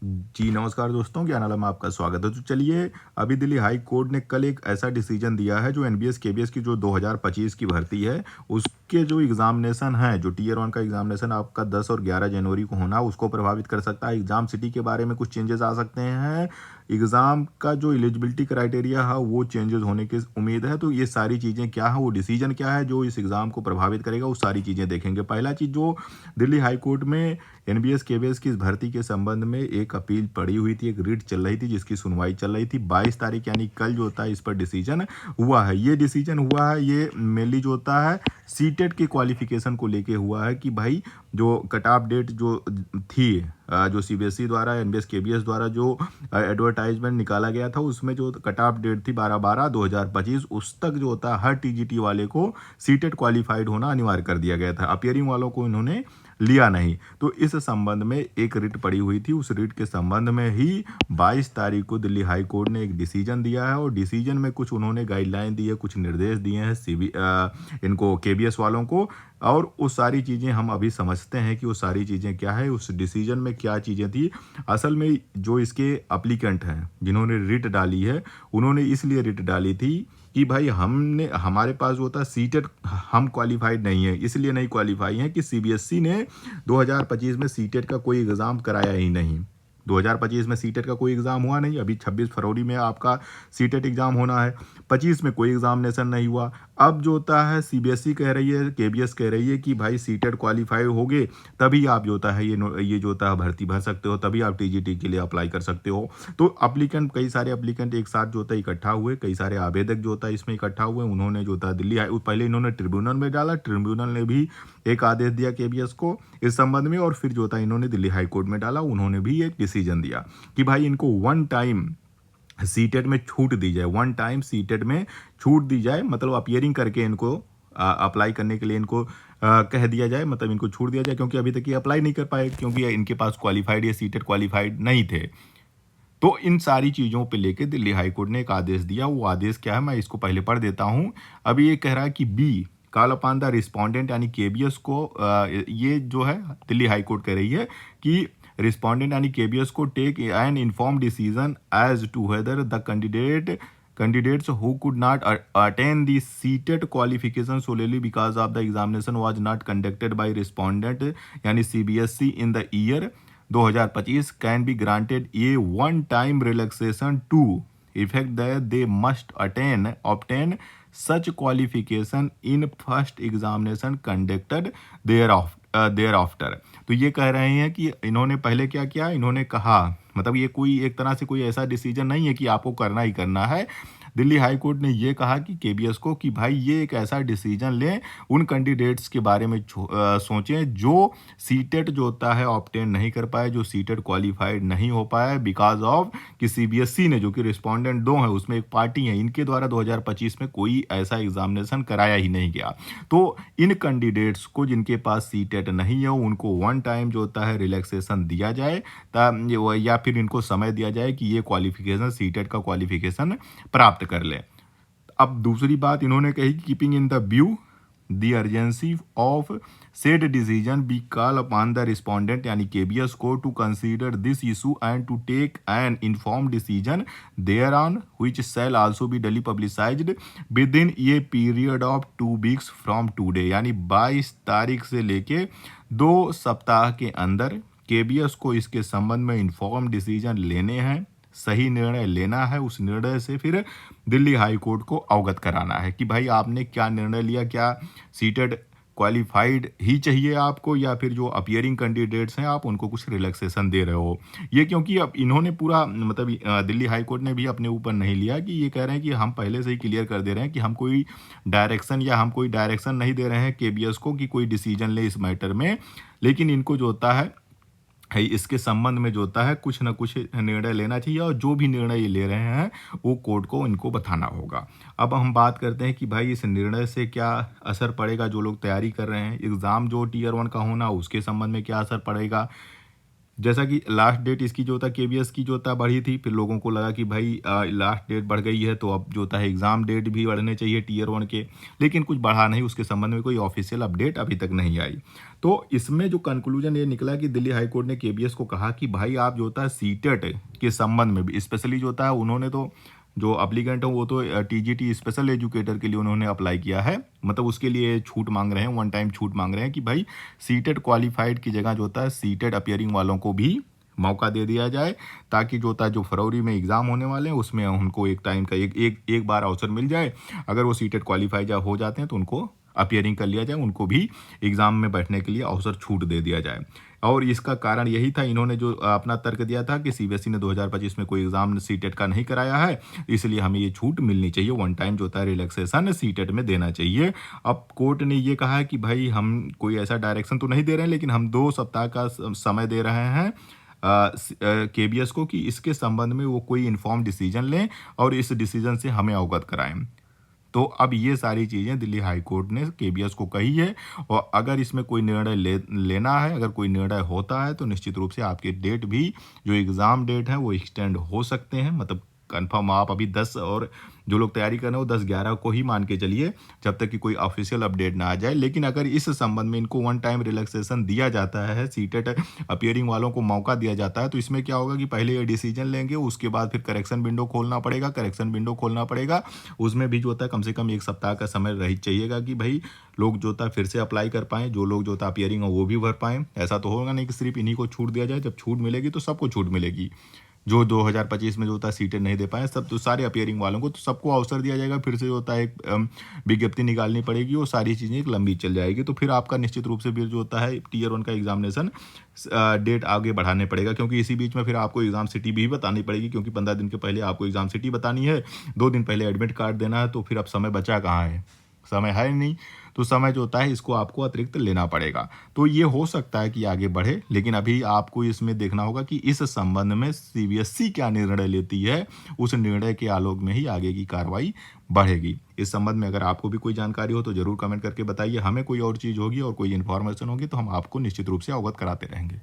जी, नमस्कार दोस्तों, ज्ञान आलम में आपका स्वागत है। तो चलिए, अभी दिल्ली हाई कोर्ट ने कल एक ऐसा डिसीजन दिया है जो एनबीएस केबीएस की जो 2025 की भर्ती है, उसके जो एग्जामिनेशन है, जो टियर 1 का एग्जामिनेशन आपका 10 और 11 जनवरी को होना, उसको प्रभावित कर सकता है। एग्जाम सिटी के बारे में कुछ चेंजेस आ सकते हैं। एग्जाम का जो एलिजिबिलिटी क्राइटेरिया है, वो चेंजेस होने की उम्मीद है। तो ये सारी चीज़ें क्या है, वो डिसीजन क्या है जो इस एग्जाम को प्रभावित करेगा, वो सारी चीज़ें देखेंगे। पहला चीज़, जो दिल्ली हाई कोर्ट में एनबीएस केबीएस की इस भर्ती के संबंध में एक अपील पड़ी हुई थी, एक रिट चल रही थी जिसकी सुनवाई चल रही थी। 22 तारीख यानी कल जो होता है, इस पर डिसीजन हुआ है। ये डिसीजन हुआ है, ये मेनली जो होता है सीटेट के क्वालिफिकेशन को लेके हुआ है कि भाई जो कट ऑफ डेट जो थी, जो सीबीएसई द्वारा एनबीएस केबीएस द्वारा जो एडवर्टाइजमेंट निकाला गया था, उसमें जो कट ऑफ डेट थी 12/12/2025, उस तक जो होता है हर टीजीटी वाले को सीटेट क्वालिफाइड होना अनिवार्य कर दिया गया था। अपियरिंग वालों को इन्होंने लिया नहीं। तो इस संबंध में एक रिट पड़ी हुई थी। उस रिट के संबंध में ही 22 तारीख को दिल्ली हाई कोर्ट ने एक डिसीजन दिया है, और डिसीजन में कुछ उन्होंने गाइडलाइन दी है, कुछ निर्देश दिए हैं इनको केबीएस वालों को। और वो सारी चीज़ें हम अभी समझते हैं कि वो सारी चीज़ें क्या है, उस डिसीजन में क्या चीज़ें थी। असल में जो इसके अप्लीकेंट हैं जिन्होंने रिट डाली है, उन्होंने इसलिए रिट डाली थी कि भाई हमारे पास जो होता सीटेट, हम क्वालिफाइड नहीं है, इसलिए नहीं क्वालिफाई हैं कि सीबीएसई ने 2025 में सीटेट का कोई एग्ज़ाम कराया ही नहीं। 2025 में सीटेट का कोई एग्ज़ाम हुआ नहीं। अभी 26 फरवरी में आपका सीटेट एग्ज़ाम होना है। 25 में कोई एग्ज़ामिनेशन नहीं हुआ। अब जो होता है सीबीएसई कह रही है, केबीएस कह रही है कि भाई सीटेट क्वालिफाई होगे तभी आप जो होता है ये जो होता है भर्ती भर सकते हो, तभी आप टीजीटी के लिए अप्लाई कर सकते हो। तो अप्लीकेंट, कई सारे अप्लीकेंट एक साथ जो होता है इकट्ठा हुए, कई सारे आवेदक जो होता है इसमें इकट्ठा हुए। उन्होंने जो होता है पहले इन्होंने ट्रिब्यूनल में डाला, ट्रिब्यूनल ने भी एक आदेश दिया केबीएस को इस संबंध में, और फिर जो होता है इन्होंने दिल्ली हाई कोर्ट में डाला। उन्होंने भी एक डिसीजन दिया कि भाई इनको वन टाइम सीटेट में छूट दी जाए, वन टाइम सीटेट में छूट दी जाए, मतलब अपियरिंग करके इनको अप्लाई करने के लिए इनको कह दिया जाए, मतलब इनको छूट दिया जाए, क्योंकि अभी तक ये अप्लाई नहीं कर पाए, क्योंकि इनके पास क्वालिफाइड या सीटेट क्वालिफाइड नहीं थे। तो इन सारी चीज़ों पे लेके दिल्ली हाई कोर्ट ने एक आदेश दिया। वो आदेश क्या है, मैं इसको पहले पढ़ देता हूँ। अभी ये कह रहा है कि B call upon the respondent, यानी केबीएस को ये जो है दिल्ली हाई कोर्ट कह रही है कि रिस्पोंडेंट यानी केबीएस को take an inform decision as to whether the candidates who could not attain the seated qualification solely because of the examination was not conducted by respondent यानी CBSE in the year 2025 can be granted a one time relaxation to effect that they must obtain such qualification in first examination conducted thereafter। तो ये कह रहे हैं कि इन्होंने पहले क्या किया, इन्होंने कहा, मतलब ये कोई एक तरह से कोई ऐसा डिसीजन नहीं है कि आपको करना ही करना है। दिल्ली हाई कोर्ट ने ये कहा कि केबीएस को कि भाई ये एक ऐसा डिसीजन लें, उन कैंडिडेट्स के बारे में सोचें जो सीटेट जो होता है ऑब्टेन नहीं कर पाए, जो सीटेट क्वालिफाइड नहीं हो पाया बिकॉज ऑफ कि सीबीएसई ने, जो कि रिस्पोंडेंट दो हैं उसमें एक पार्टी है, इनके द्वारा 2025 में कोई ऐसा एग्जामिनेशन कराया ही नहीं गया। तो इन कैंडिडेट्स को जिनके पास सीटेट नहीं है, उनको वन टाइम जो होता है रिलैक्सेशन दिया जाए, या फिर इनको समय दिया जाए कि ये क्वालिफिकेशन, सीटेट का क्वालिफिकेशन प्राप्त कर लें। अब दूसरी बात इन्होंने कही, keeping in the view the urgency of said decision be call upon the respondent यानी केबीएस को to consider this issue and to take an inform decision thereon which shall also be duly publicised within a period of 2 weeks from today, यानी 22 तारीख से लेके 2 सप्ताह के अंदर KBS को इसके संबंध में इन्फॉर्म डिसीजन लेने हैं, सही निर्णय लेना है। उस निर्णय से फिर दिल्ली हाई कोर्ट को अवगत कराना है कि भाई आपने क्या निर्णय लिया, क्या सीटेड क्वालिफाइड ही चाहिए आपको, या फिर जो अपियरिंग कैंडिडेट्स हैं आप उनको कुछ रिलैक्सेशन दे रहे हो। ये क्योंकि अब इन्होंने पूरा, मतलब दिल्ली हाई कोर्ट ने भी अपने ऊपर नहीं लिया कि ये कह रहे हैं कि हम पहले से ही क्लियर कर दे रहे हैं कि हम कोई डायरेक्शन नहीं दे रहे हैं केबीएस को कि कोई डिसीजन ले इस मैटर में, लेकिन इनको जो होता है इसके संबंध में जो होता है कुछ ना कुछ निर्णय लेना चाहिए, और जो भी निर्णय ये ले रहे हैं वो कोर्ट को इनको बताना होगा। अब हम बात करते हैं कि भाई इस निर्णय से क्या असर पड़ेगा, जो लोग तैयारी कर रहे हैं एग्ज़ाम जो टियर 1 का होना, उसके संबंध में क्या असर पड़ेगा। जैसा कि लास्ट डेट इसकी जो था केबीएस की जो था बढ़ी थी, फिर लोगों को लगा कि भाई लास्ट डेट बढ़ गई है तो अब जो था एग्ज़ाम डेट भी बढ़ने चाहिए टीयर 1 के, लेकिन कुछ बढ़ा नहीं, उसके संबंध में कोई ऑफिशियल अपडेट अभी तक नहीं आई। तो इसमें जो कंक्लूजन ये निकला कि दिल्ली हाई कोर्ट ने केबीएस को कहा कि भाई आप जो था सीटेट के संबंध में भी स्पेशली जो था उन्होंने तो जो एप्लीकेंट है वो तो टीजीटी स्पेशल एजुकेटर के लिए उन्होंने अप्लाई किया है, मतलब उसके लिए छूट मांग रहे हैं, वन टाइम छूट मांग रहे हैं कि भाई सीटेट क्वालिफाइड की जगह जो होता है सीटेट अपियरिंग वालों को भी मौका दे दिया जाए, ताकि जो होता है जो फरवरी में एग्ज़ाम होने वाले हैं उसमें उनको एक टाइम का एक बार अवसर मिल जाए। अगर वो सीटेट क्वालिफाई जा हो जाते हैं तो उनको अपियरिंग कर लिया जाए, उनको भी एग्ज़ाम में बैठने के लिए अवसर छूट दे दिया जाए। और इसका कारण यही था, इन्होंने जो अपना तर्क दिया था कि सीबीएसई ने 2025 में कोई एग्ज़ाम सीटेट का नहीं कराया है, इसलिए हमें ये छूट मिलनी चाहिए, वन टाइम जो होता है रिलैक्सेशन सीटेट में देना चाहिए। अब कोर्ट ने ये कहा है कि भाई हम कोई ऐसा डायरेक्शन तो नहीं दे रहे हैं, लेकिन हम 2 सप्ताह का समय दे रहे हैं केबीएस को कि इसके संबंध में वो कोई इन्फॉर्म डिसीजन लें और इस डिसीजन से हमें अवगत कराएं। तो अब ये सारी चीज़ें दिल्ली हाई कोर्ट ने केबीएस को कही है, और अगर इसमें कोई निर्णय लेना है, अगर कोई निर्णय होता है तो निश्चित रूप से आपके डेट भी जो एग्ज़ाम डेट है वो एक्सटेंड हो सकते हैं, मतलब कंफर्म आप अभी 10 और जो लोग तैयारी कर रहे हो 10-11 को ही मान के चलिए, जब तक कि कोई ऑफिशियल अपडेट ना आ जाए। लेकिन अगर इस संबंध में इनको वन टाइम रिलैक्सेशन दिया जाता है, सीटेट अपियरिंग वालों को मौका दिया जाता है, तो इसमें क्या होगा कि पहले ये डिसीजन लेंगे, उसके बाद फिर करेक्शन विंडो खोलना पड़ेगा। उसमें भी जो होता है कम से कम 1 सप्ताह का समय रही चाहिएगा कि भाई लोग जो होता है फिर से अप्लाई कर पाएँ, जो लोग जो होता है अपियरिंग है वो भी भर पाएँ। ऐसा तो होगा नहीं कि सिर्फ इन्हीं को छूट दिया जाए, जब छूट मिलेगी तो सबको छूट मिलेगी। जो 2025 में जो होता है सीटें नहीं दे पाए सब, तो सारे अपियरिंग वालों को तो सबको अवसर दिया जाएगा, फिर से जो होता है एक विज्ञप्ति निकालनी पड़ेगी, वो सारी चीज़ें एक लंबी चल जाएगी, तो फिर आपका निश्चित रूप से फिर जो होता है टीयर 1 का एग्जामिनेशन डेट आगे बढ़ाने पड़ेगा, क्योंकि इसी बीच में फिर आपको एग्जाम सिटी भी बतानी पड़ेगी, क्योंकि 15 दिन के पहले आपको एग्जाम सिटी बतानी है, 2 दिन पहले एडमिट कार्ड देना है, तो फिर अब समय बचा कहाँ है, समय है नहीं। तो समय जो होता है इसको आपको अतिरिक्त लेना पड़ेगा। तो ये हो सकता है कि आगे बढ़े, लेकिन अभी आपको इसमें देखना होगा कि इस संबंध में सीबीएसई क्या निर्णय लेती है, उस निर्णय के आलोक में ही आगे की कार्रवाई बढ़ेगी। इस संबंध में अगर आपको भी कोई जानकारी हो तो ज़रूर कमेंट करके बताइए। हमें कोई और चीज़ होगी और कोई इन्फॉर्मेशन होगी तो हम आपको निश्चित रूप से अवगत कराते रहेंगे।